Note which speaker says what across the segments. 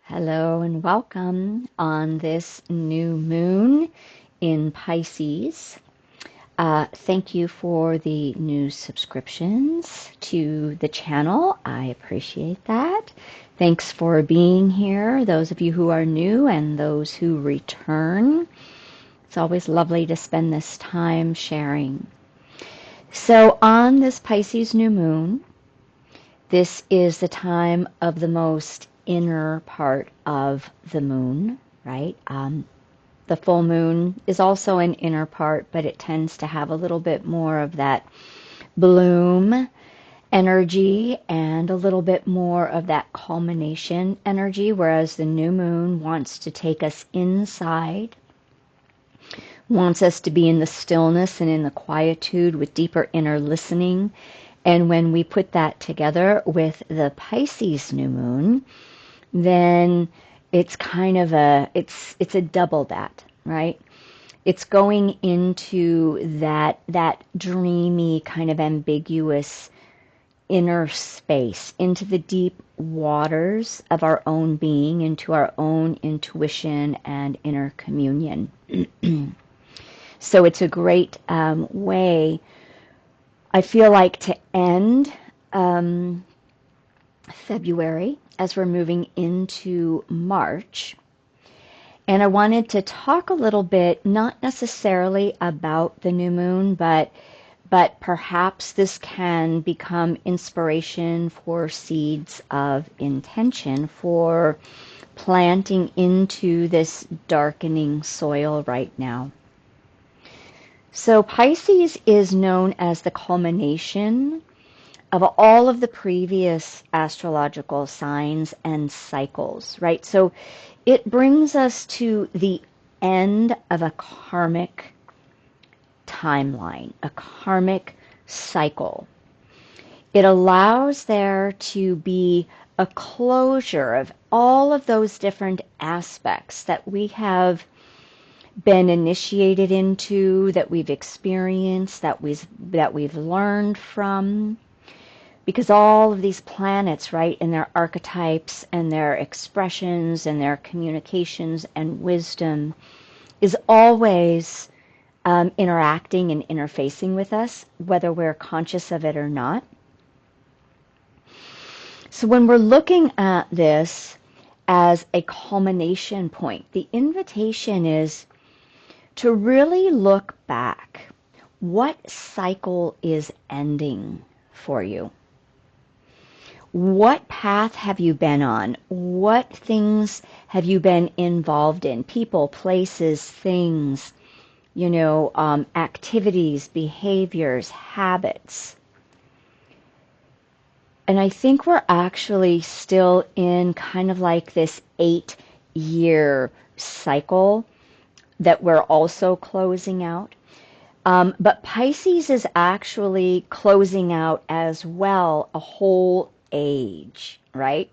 Speaker 1: Hello and welcome on this new moon in Pisces. Thank you for the new subscriptions to the channel. I appreciate that. Thanks for being here, those of you who are new and those who return. It's always lovely to spend this time sharing. So on this Pisces new moon, this is the time of the most inner part of the moon, right? The full moon is also an inner part, but it tends to have a little bit more of that bloom energy and a little bit more of that culmination energy, whereas the new moon wants to take us inside, wants us to be in the stillness and in the quietude with deeper inner listening. And when we put that together with the Pisces new moon, then it's kind of it's a double that, right? It's going into that dreamy kind of ambiguous inner space, into the deep waters of our own being, into our own intuition and inner communion. So it's a great way, I feel like, to end February as we're moving into March. And I wanted to talk a little bit, not necessarily about the new moon, but perhaps this can become inspiration for seeds of intention for planting into this darkening soil right now. So Pisces is known as the culmination of all of the previous astrological signs and cycles, right? So it brings us to the end of a karmic timeline, a karmic cycle. It allows there to be a closure of all of those different aspects that we have been initiated into, that we've experienced, that we've learned from. Because all of these planets, right, and their archetypes and their expressions and their communications and wisdom is always interacting and interfacing with us, whether we're conscious of it or not. So when we're looking at this as a culmination point, the invitation is to really look back. What cycle is ending for you? What path have you been on? What things have you been involved in? People, places, things, activities, behaviors, habits. And I think we're actually still in kind of like this 8-year cycle that we're also closing out. But Pisces is actually closing out as well a whole age, right?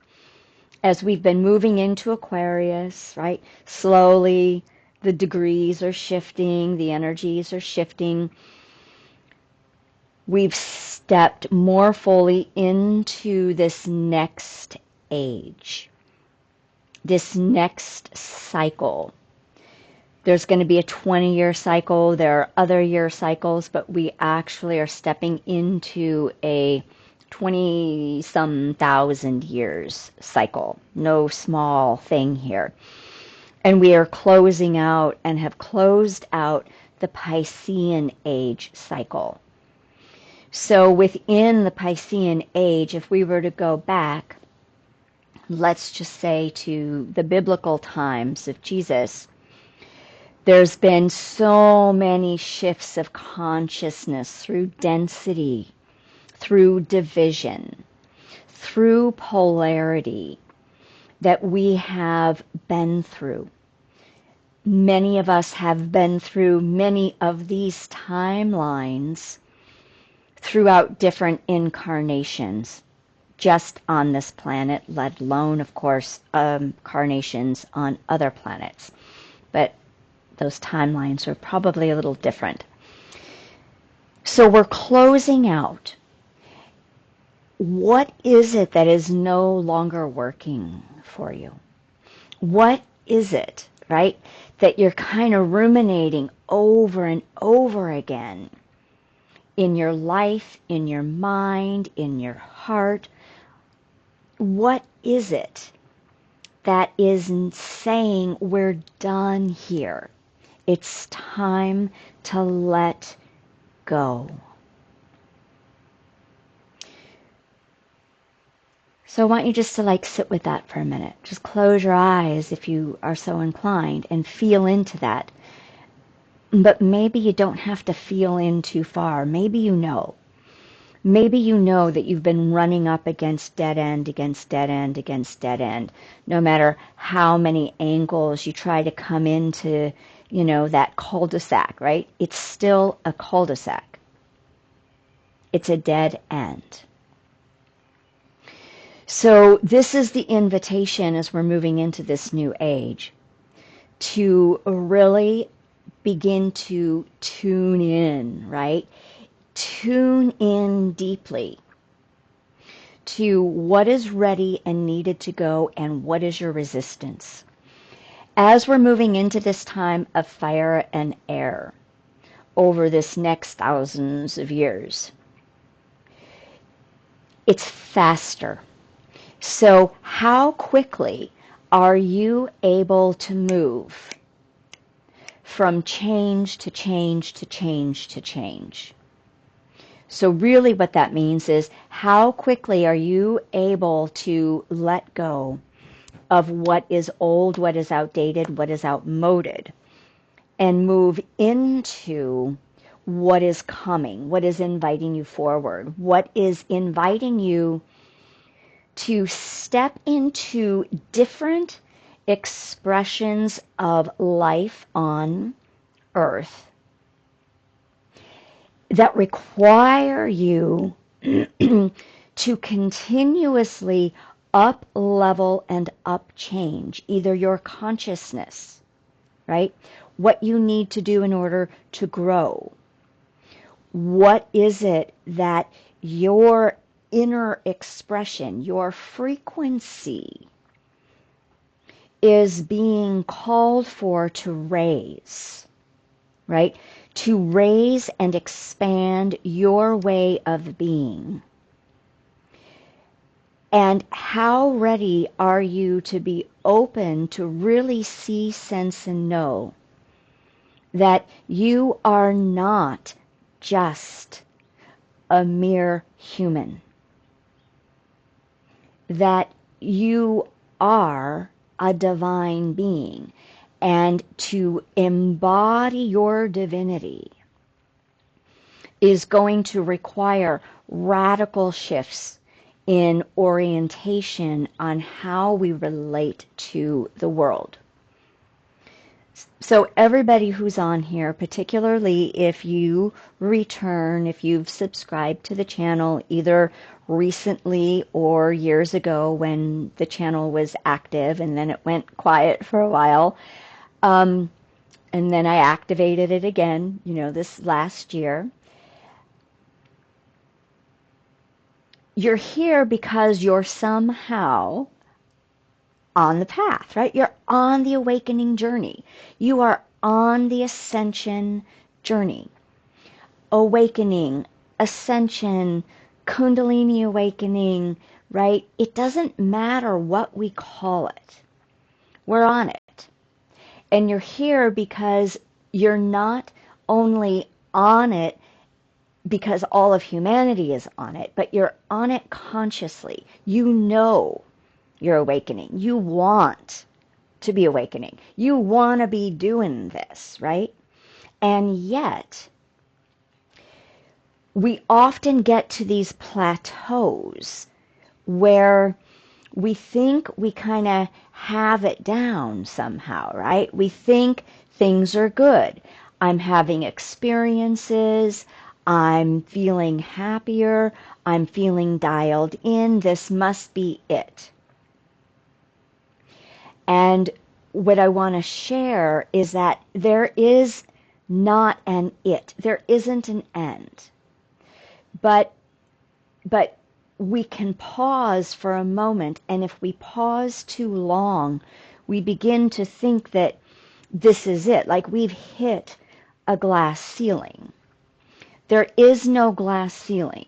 Speaker 1: As we've been moving into Aquarius, right? Slowly, the degrees are shifting, the energies are shifting. We've stepped more fully into this next age, this next cycle. There's going to be a 20-year cycle. There are other year cycles, but we actually are stepping into a 20-some thousand years cycle. No small thing here. And we are closing out and have closed out the Piscean age cycle. So within the Piscean age, if we were to go back, let's just say to the biblical times of Jesus, there's been so many shifts of consciousness through density, through division, through polarity that we have been through. Many of us have been through many of these timelines throughout different incarnations, just on this planet, let alone, of course, incarnations on other planets. But those timelines are probably a little different. So we're closing out. What is it that is no longer working for you? What is it, right, that you're kind of ruminating over and over again in your life, in your mind, in your heart? What is it that is saying we're done here? It's time to let go. So I want you just to sit with that for a minute. Just close your eyes if you are so inclined and feel into that. But maybe you don't have to feel in too far. Maybe you know. Maybe you know that you've been running up against dead end, against dead end, against dead end. No matter how many angles you try to come into, that cul-de-sac, right? It's still a cul-de-sac. It's a dead end. So this is the invitation as we're moving into this new age to really begin to tune in, right? Tune in deeply to what is ready and needed to go and what is your resistance. As we're moving into this time of fire and air over this next thousands of years, it's faster. So how quickly are you able to move from change to change to change to change? So really what that means is, how quickly are you able to let go of what is old, what is outdated, what is outmoded, and move into what is coming, what is inviting you forward, what is inviting you to step into different expressions of life on Earth that require you to continuously up level and up change, either your consciousness, right? What you need to do in order to grow. What is it that your inner expression, your frequency, is being called for to raise, right? To raise and expand your way of being. And how ready are you to be open to really see, sense, and know that you are not just a mere human, that you are a divine being, and to embody your divinity is going to require radical shifts in orientation on how we relate to the world. So everybody who's on here, particularly if you return, if you've subscribed to the channel either recently or years ago when the channel was active and then it went quiet for a while, and then I activated it again, this last year. You're here because you're somehow on the path, right? You're on the awakening journey. You are on the ascension journey. Awakening, ascension, Kundalini awakening, right? It doesn't matter what we call it. We're on it. And you're here because you're not only on it because all of humanity is on it, but you're on it consciously. You know you're awakening. You want to be awakening. You want to be doing this, right? And yet, we often get to these plateaus where we think we kind of have it down somehow, right? We think things are good. I'm having experiences. I'm feeling happier. I'm feeling dialed in. This must be it. And what I want to share is that there is not an it. There isn't an end. But we can pause for a moment, and if we pause too long, we begin to think that this is it, like we've hit a glass ceiling. There is no glass ceiling.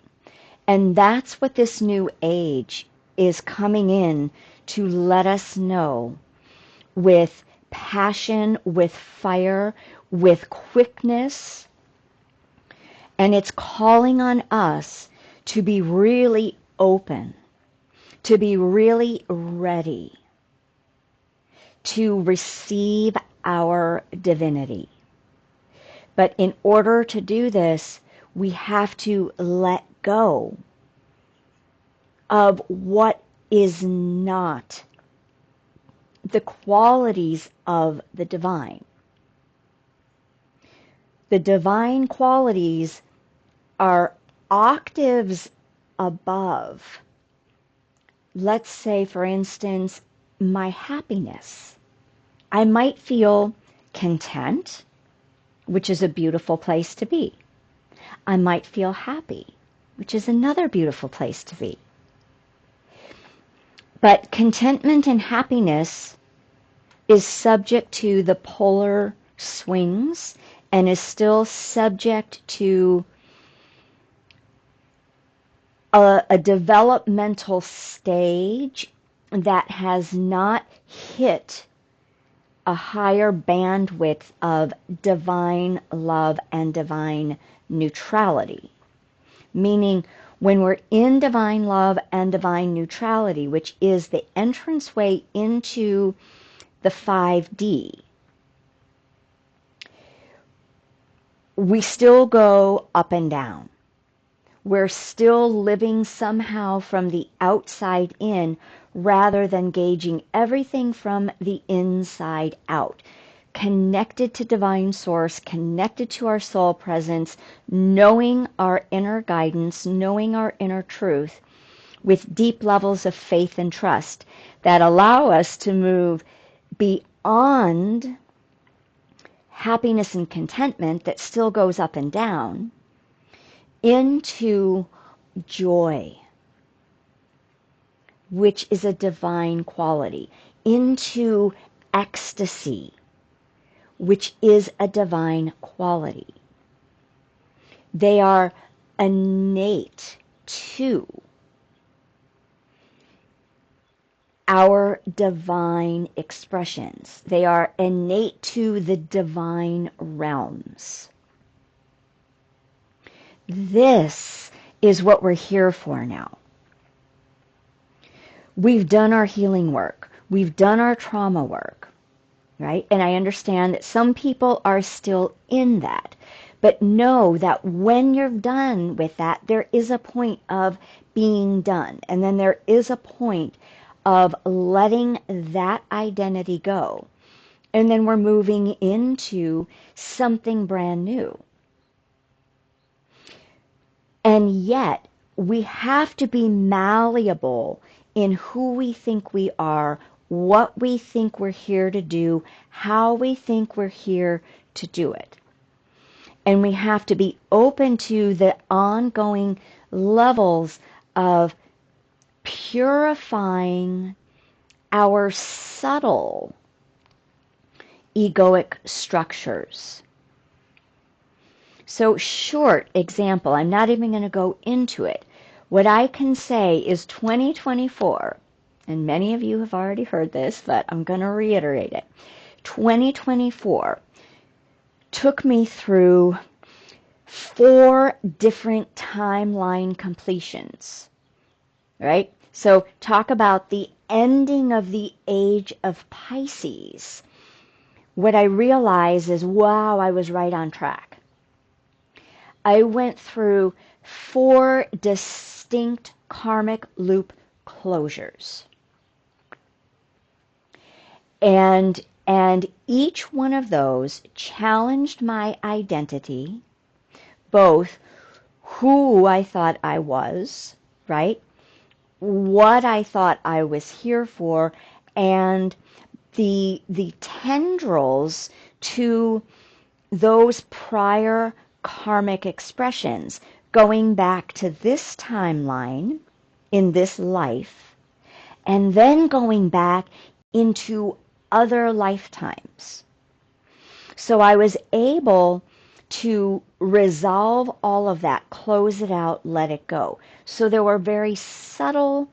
Speaker 1: And that's what this new age is coming in to let us know, with passion, with fire, with quickness. And it's calling on us to be really open, to be really ready to receive our divinity. But in order to do this, we have to let go of what is not the qualities of the divine. The divine qualities are octaves above, let's say, for instance, my happiness. I might feel content, which is a beautiful place to be. I might feel happy, which is another beautiful place to be. But contentment and happiness is subject to the polar swings and is still subject to a developmental stage that has not hit a higher bandwidth of divine love and divine neutrality. Meaning, when we're in divine love and divine neutrality, which is the entranceway into the 5D, we still go up and down. We're still living somehow from the outside in rather than gauging everything from the inside out. Connected to divine source, connected to our soul presence, knowing our inner guidance, knowing our inner truth, with deep levels of faith and trust that allow us to move beyond happiness and contentment that still goes up and down into joy, which is a divine quality, into ecstasy, which is a divine quality. They are innate to our divine expressions. They are innate to the divine realms. This is what we're here for now. We've done our healing work. We've done our trauma work, right? And I understand that some people are still in that. But know that when you're done with that, there is a point of being done. And then there is a point of letting that identity go. And then we're moving into something brand new. And yet, we have to be malleable in who we think we are, what we think we're here to do, how we think we're here to do it. And we have to be open to the ongoing levels of purifying our subtle egoic structures. So, short example, I'm not even going to go into it. What I can say is 2024, and many of you have already heard this, but I'm going to reiterate it. 2024 took me through 4 different timeline completions, right? So talk about the ending of the age of Pisces. What I realized is, wow, I was right on track. I went through 4 distinct karmic loop closures. And each one of those challenged my identity, both who I thought I was, right? What I thought I was here for, and the tendrils to those prior karmic expressions, going back to this timeline in this life, and then going back into other lifetimes. So I was able to resolve all of that, close it out, let it go. So there were very subtle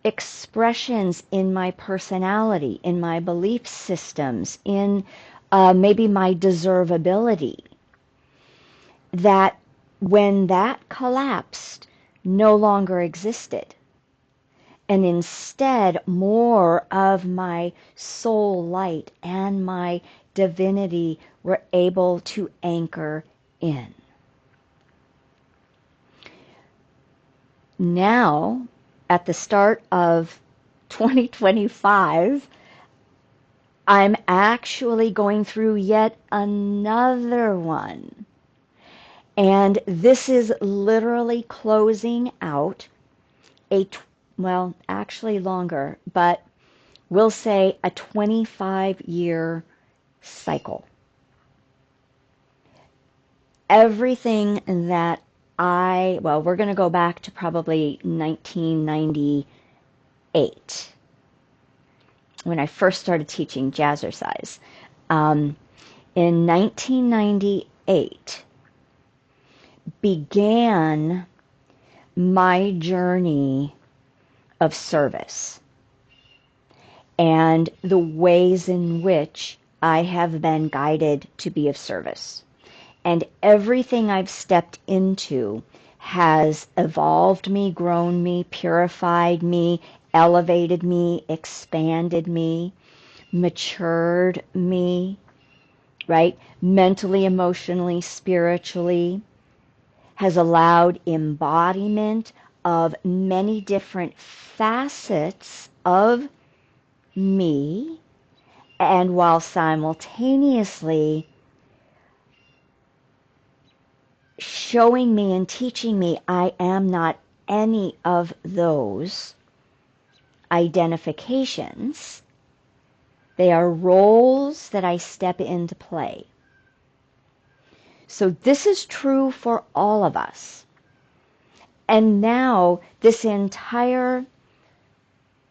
Speaker 1: expressions in my personality, in my belief systems, in maybe my deservability, that when that collapsed, no longer existed. And instead, more of my soul light and my divinity were able to anchor in. Now, at the start of 2025, I'm actually going through yet another one. And this is literally closing out well, actually longer, but we'll say a 25-year cycle. Everything that well, we're going to go back to probably 1998 when I first started teaching jazzercise. In 1998 began my journey of service and the ways in which I have been guided to be of service. And everything I've stepped into has evolved me, grown me, purified me, elevated me, expanded me, matured me, right? Mentally, emotionally, spiritually, has allowed embodiment of many different facets of me, and while simultaneously showing me and teaching me I am not any of those identifications. They are roles that I step into play. So this is true for all of us. And now this entire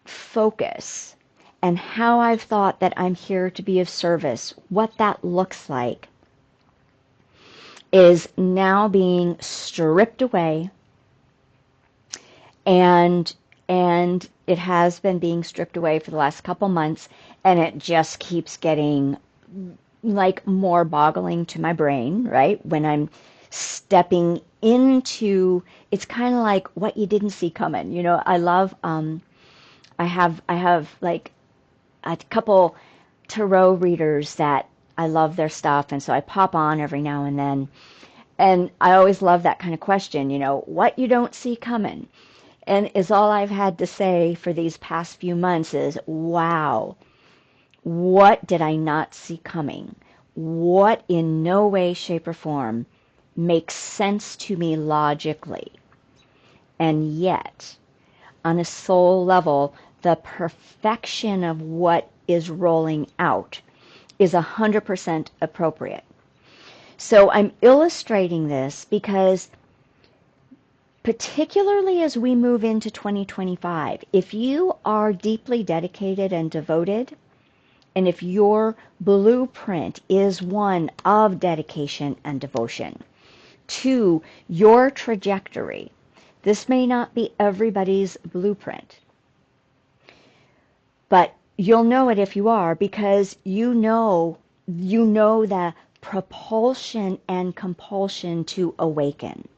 Speaker 1: focus and how I've thought that I'm here to be of service, what that looks like, is now being stripped away, and it has been being stripped away for the last couple months, and it just keeps getting like more boggling to my brain, right? When I'm stepping into, it's kind of like what you didn't see coming. You know, I love, I have like a couple tarot readers that I love their stuff, and so I pop on every now and then. And I always love that kind of question, you know, what you don't see coming. And is all I've had to say for these past few months is, wow, what did I not see coming? What in no way, shape, or form makes sense to me logically? And yet, on a soul level, the perfection of what is rolling out is 100% appropriate. So I'm illustrating this because particularly as we move into 2025, if you are deeply dedicated and devoted, and if your blueprint is one of dedication and devotion to your trajectory, this may not be everybody's blueprint, but you'll know it if you are, because you know the propulsion and compulsion to awaken.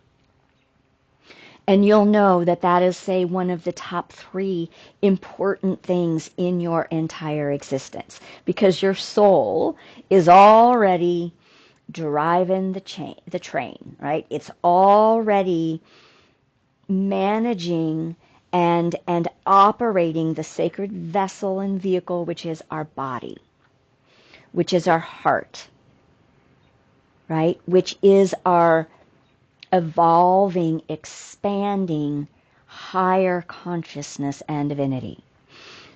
Speaker 1: And you'll know that that is, say, one of the top 3 important things in your entire existence, because your soul is already driving the train, right? It's already managing and operating the sacred vessel and vehicle, which is our body, which is our heart, right? Which is our evolving, expanding, higher consciousness and divinity.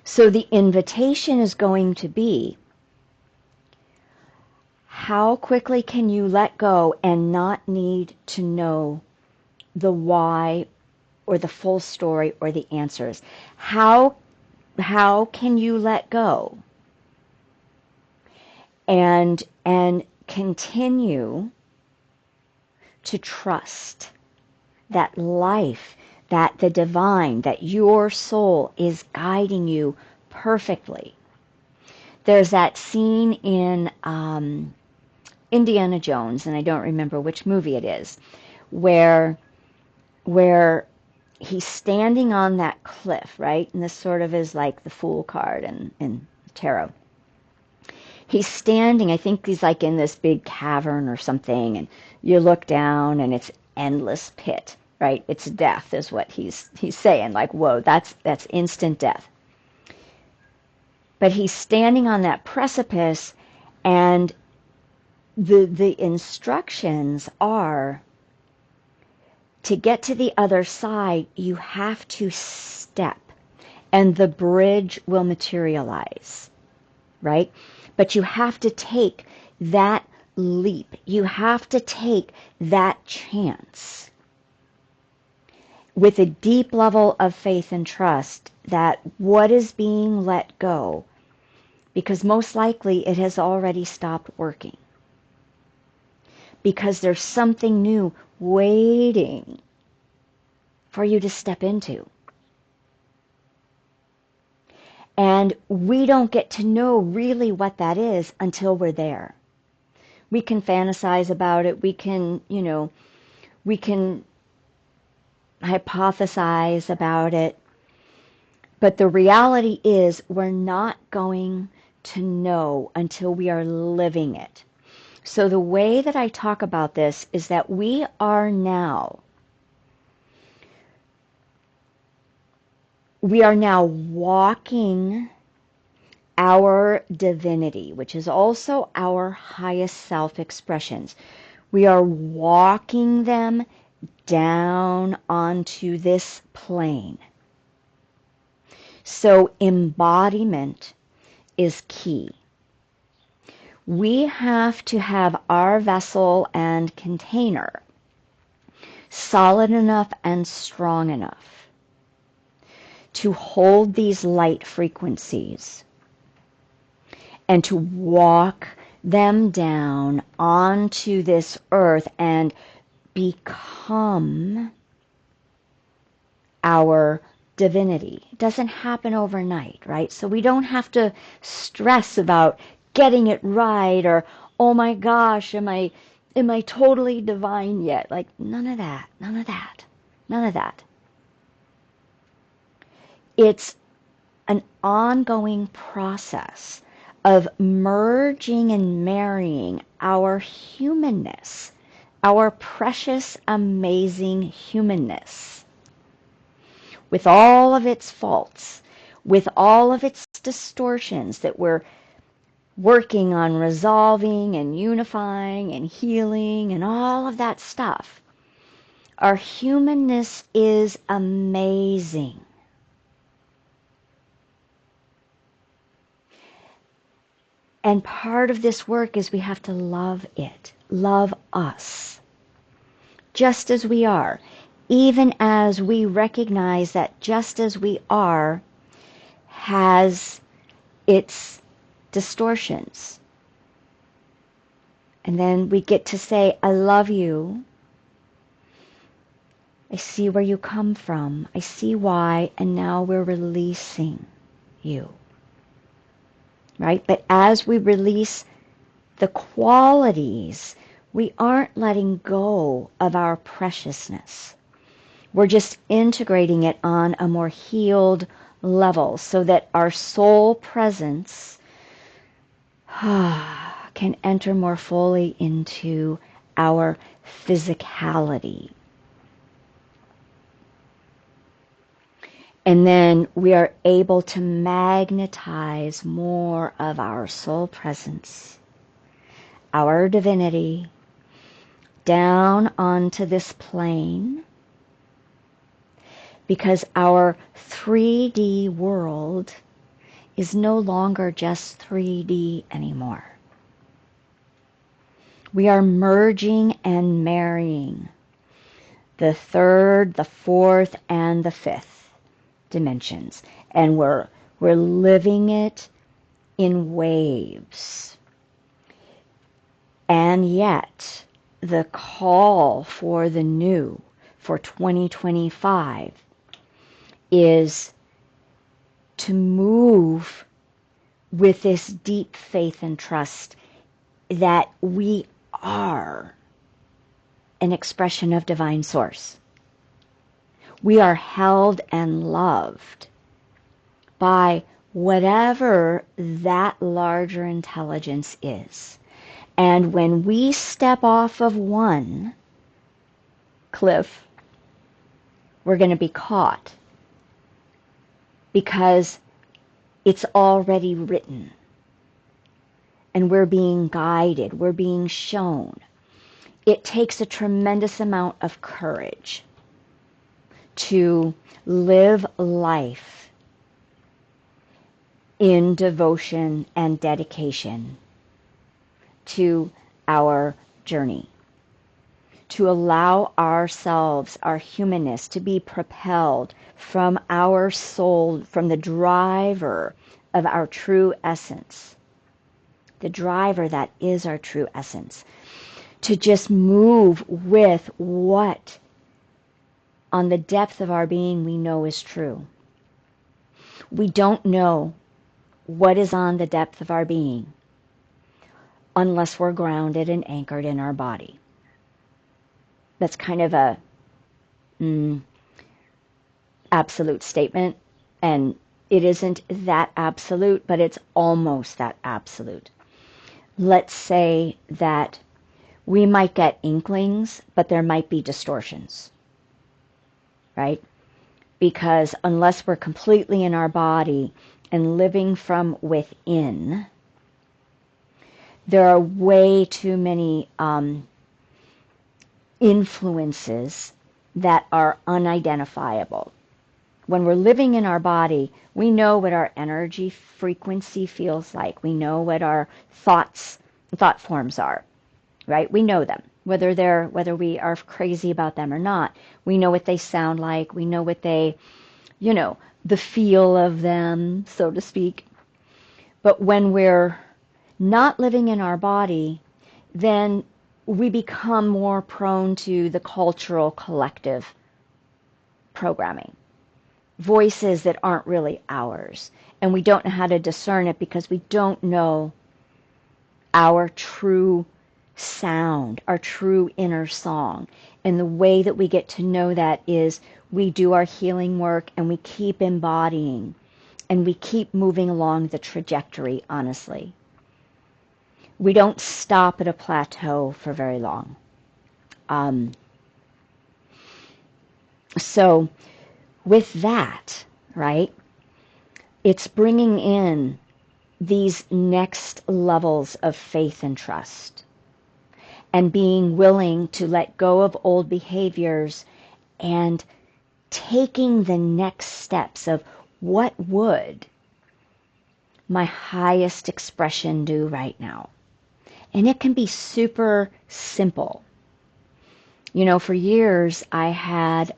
Speaker 1: So the invitation is going to be, how quickly can you let go and not need to know the why or the full story or the answers? How how can you let go and continue to trust that life, that the divine, that your soul is guiding you perfectly? There's that scene in Indiana Jones, and I don't remember which movie it is, where he's standing on that cliff, right? And this sort of is like the Fool card in tarot. He's standing, I think he's like in this big cavern or something, and you look down and it's endless pit, right? It's death is what he's saying, like, whoa, that's instant death. But he's standing on that precipice, and the instructions are, to get to the other side, you have to step, and the bridge will materialize, right? But you have to take that leap. You have to take that chance with a deep level of faith and trust that what is being let go, because most likely it has already stopped working, because there's something new waiting for you to step into. And we don't get to know really what that is until we're there. We can fantasize about it. We can, we can hypothesize about it. But the reality is we're not going to know until we are living it. So the way that I talk about this is that we are now walking our divinity, which is also our highest self-expressions. We are walking them down onto this plane. So embodiment is key. We have to have our vessel and container solid enough and strong enough to hold these light frequencies and to walk them down onto this earth and become our divinity. It doesn't happen overnight, right? So we don't have to stress about getting it right, or, oh my gosh, am I totally divine yet? Like, none of that. It's an ongoing process of merging and marrying our humanness, our precious, amazing humanness, with all of its faults, with all of its distortions that we're working on resolving and unifying and healing and all of that stuff. Our humanness is amazing. And part of this work is we have to love it, love us, just as we are, even as we recognize that just as we are has its distortions. And then we get to say, I love you. I see where you come from. I see why, and now we're releasing you. Right? But as we release the qualities, we aren't letting go of our preciousness. We're just integrating it on a more healed level so that our soul presence can enter more fully into our physicality. And then we are able to magnetize more of our soul presence, our divinity, down onto this plane, because our 3D world is no longer just 3D anymore. We are merging and marrying the third, the fourth, and the fifth dimensions, and we're We're living it in waves. And yet, the call for the new, for 2025, is to move with this deep faith and trust that we are an expression of divine source. We are held and loved by whatever that larger intelligence is. And when we step off of one cliff, we're going to be caught because it's already written. And we're being guided, we're being shown. It takes a tremendous amount of courage to live life in devotion and dedication to our journey, to allow ourselves, our humanness, to be propelled from our soul, from the driver of our true essence, the driver that is our true essence, to just move with what on the depth of our being we know is true. We don't know what is on the depth of our being unless we're grounded and anchored in our body. That's kind of a absolute statement, and it isn't that absolute, but it's almost that absolute. Let's say that we might get inklings, but there might be distortions, right? Because unless we're completely in our body and living from within, there are way too many influences that are unidentifiable. When we're living in our body, we know what our energy frequency feels like. We know what our thought forms are, right? We know them, whether we are crazy about them or not. We know what they sound like. We know what they, the feel of them, so to speak. But when we're not living in our body, then we become more prone to the cultural collective programming. Voices that aren't really ours. And we don't know how to discern it because we don't know our true sound, our true inner song. And the way that we get to know that is we do our healing work and we keep embodying and we keep moving along the trajectory, honestly. We don't stop at a plateau for very long. So with that, right, it's bringing in these next levels of faith and trust and being willing to let go of old behaviors and taking the next steps of what would my highest expression do right now. And it can be super simple. For years I had,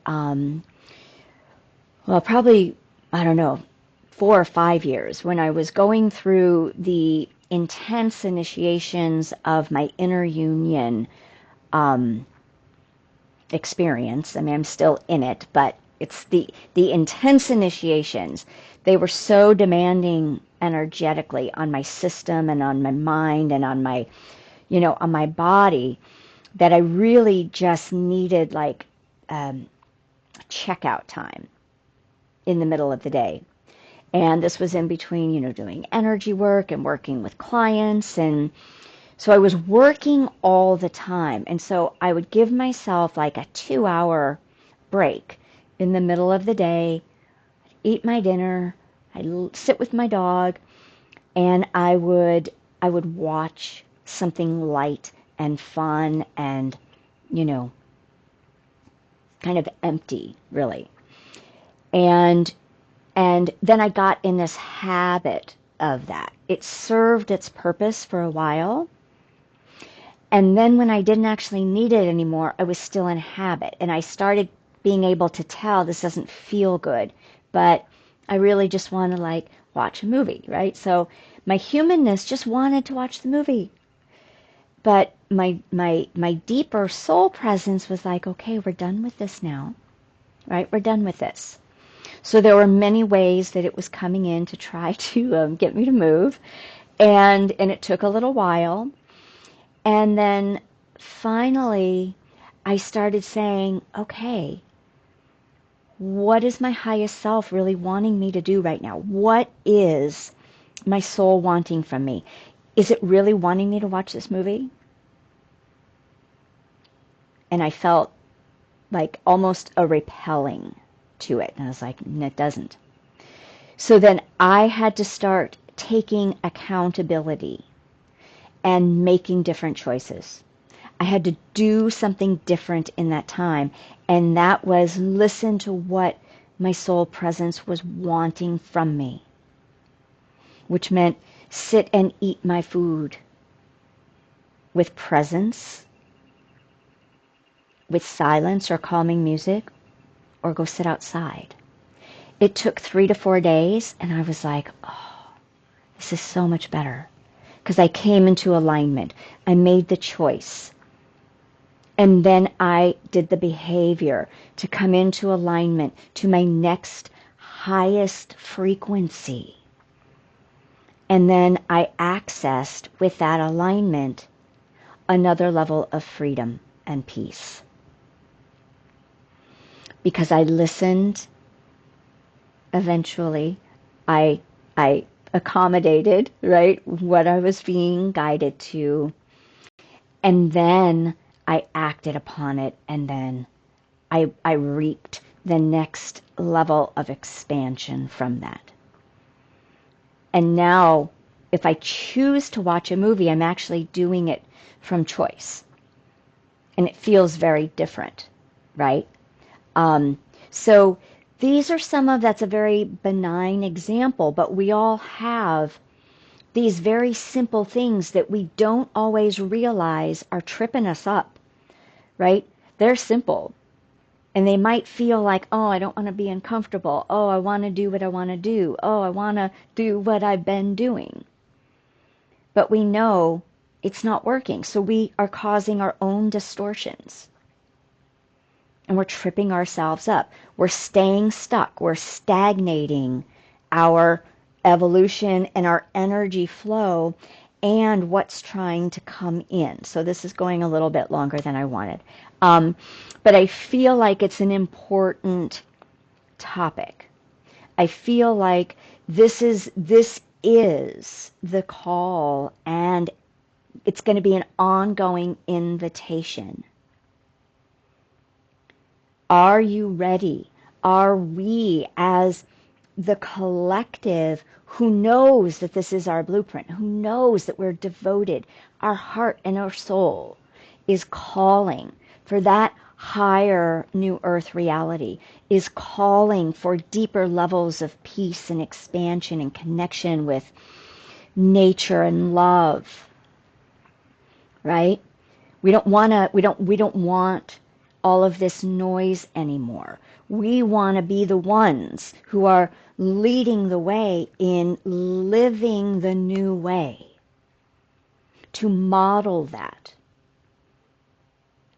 Speaker 1: probably, 4 or 5 years when I was going through the intense initiations of my inner union experience. I mean, I'm still in it, but it's the intense initiations. They were so demanding energetically on my system and on my mind and on my, on my body that I really just needed like checkout time in the middle of the day. And this was in between, doing energy work and working with clients. And so I was working all the time. And so I would give myself like a 2-hour break in the middle of the day, eat my dinner, I'd sit with my dog, and I would watch something light and fun and, kind of empty, really. And then I got in this habit of that. It served its purpose for a while. And then when I didn't actually need it anymore, I was still in habit. And I started being able to tell this doesn't feel good, but I really just want to watch a movie, right? So my humanness just wanted to watch the movie. But my deeper soul presence was like, okay, we're done with this now, right? We're done with this. So there were many ways that it was coming in to try to get me to move. And it took a little while. And then finally, I started saying, okay, what is my highest self really wanting me to do right now? What is my soul wanting from me? Is it really wanting me to watch this movie? And I felt like almost a repelling to it. And I was like, it doesn't. So then I had to start taking accountability and making different choices. I had to do something different in that time. And that was listen to what my soul presence was wanting from me, which meant sit and eat my food with presence, with silence or calming music, or go sit outside. It took 3 to 4 days, and I was like, oh, this is so much better. Because I came into alignment. I made the choice. And then I did the behavior to come into alignment to my next highest frequency. And then I accessed, with that alignment, another level of freedom and peace. Because I listened, eventually, I accommodated, right, what I was being guided to, and then I acted upon it, and then I reaped the next level of expansion from that. And now, if I choose to watch a movie, I'm actually doing it from choice. And it feels very different, right? So these are that's a very benign example, but we all have these very simple things that we don't always realize are tripping us up, right? They're simple. And they might feel like, oh, I don't want to be uncomfortable. Oh, I want to do what I want to do. Oh, I want to do what I've been doing. But we know it's not working. So we are causing our own distortions. And we're tripping ourselves up. We're staying stuck. We're stagnating our evolution and our energy flow and what's trying to come in. So this is going a little bit longer than I wanted. But I feel like it's an important topic. I feel like this is the call, and it's going to be an ongoing invitation. Are you ready? Are we, as the collective who knows that this is our blueprint, who knows that we're devoted, our heart and our soul is calling for that higher new earth reality, is calling for deeper levels of peace and expansion and connection with nature and love, right? We don't want all of this noise anymore. We want to be the ones who are leading the way in living the new way, to model that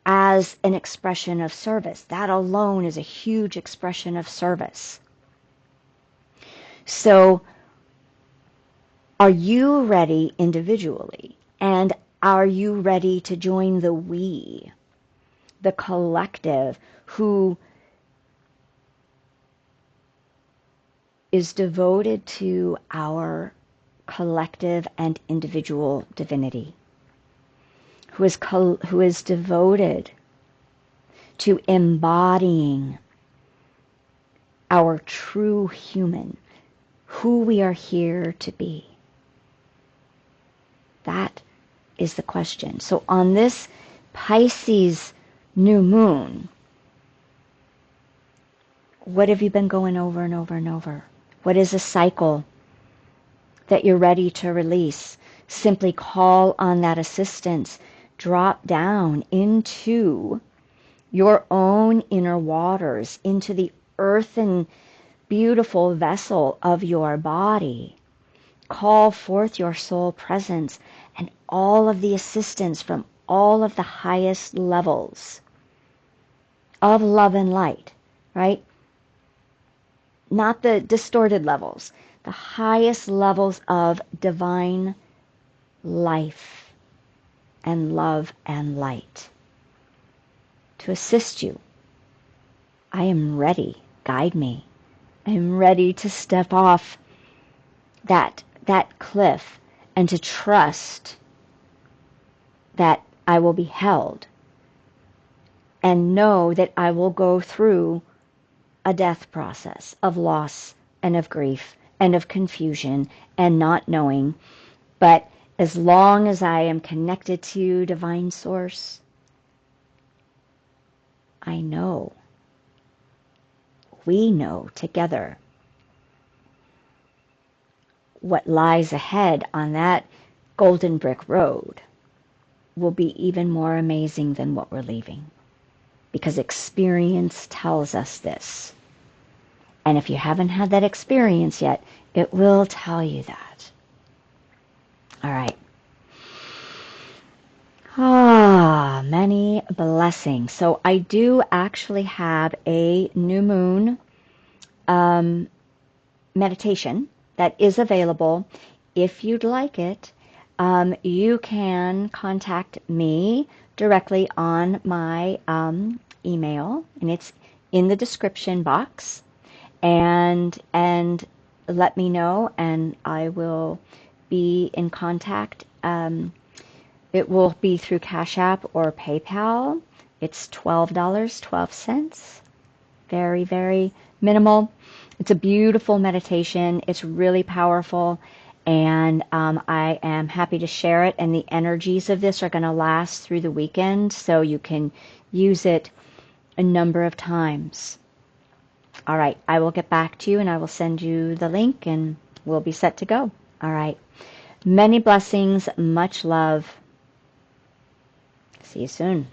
Speaker 1: as an expression of service. That alone is a huge expression of service. So, are you ready individually? And are you ready to join the we, the collective, who is devoted to our collective and individual divinity, who is devoted to embodying our true human, who we are here to be? That is the question. So on this Pisces new moon, what have you been going over and over and over? What is a cycle that you're ready to release? Simply call on that assistance. Drop down into your own inner waters, into the earthen beautiful vessel of your body. Call forth your soul presence and all of the assistance from all of the highest levels of love and light, right? Not the distorted levels, the highest levels of divine life and love and light to assist you. I am ready. Guide me. I am ready to step off that cliff and to trust that I will be held and know that I will go through a death process of loss and of grief and of confusion and not knowing. But as long as I am connected to Divine Source, I know, we know together what lies ahead on that golden brick road will be even more amazing than what we're leaving. Because experience tells us this. And if you haven't had that experience yet, it will tell you that. All right. Many blessings. So I do actually have a new moon meditation that is available. If you'd like it, you can contact me directly on my email, and it's in the description box, and let me know, and I will be in contact. It will be through Cash App or PayPal. It's $12.12. Very, very minimal. It's a beautiful meditation. It's really powerful, and I am happy to share it. And the energies of this are going to last through the weekend, so you can use it a number of times. All right, I will get back to you, and I will send you the link, and we'll be set to go. All right. Many blessings, much love. See you soon.